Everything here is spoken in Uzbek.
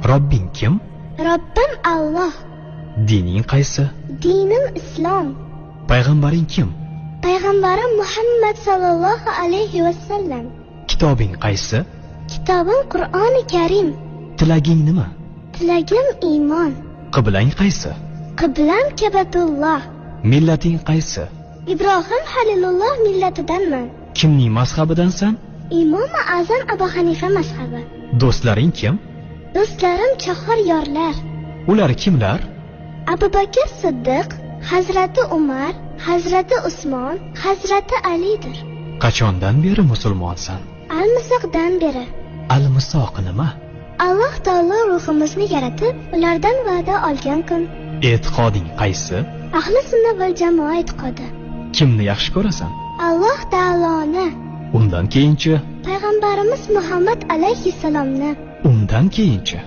Robbing kim? Robbim Alloh. Dining qaysi? Dinim Islom. Payg'ambaring kim? Payg'ambarim Muhammad sallallohu alayhi vasallam. Kitobing qaysi? Kitobim Qur'oni Karim. Tilaging nima? Tilagim iymon. Qiblang qaysi? Qiblam Kabatulloh. Millating qaysi? Ibrohim Halilulloh millatidanman. Kimning mazhabidansan? Imom Azam Abu Hanifa mazhabi. Do'stlaring kim? Do'stlarim chahor yorlar. Ular kimlar? Abu Bakr Siddiq, Hazrati Umar, Hazrati Usmon, Hazrati Alidir. Qachondan beri musulmonsan? Al-Misoqdan beri. Al-Misoq nima? Alloh taolo ruhimizni yaratib, ulardan va'da olgan kun. E'tiqoding qaysi? Ahli sunna va jamoa e'tiqodi. Kimni yaxshi ko'rasan? Alloh taoloni. Undan keyinchi? Payg'ambarimiz Muhammad alayhissalomni. Undan keyinchi?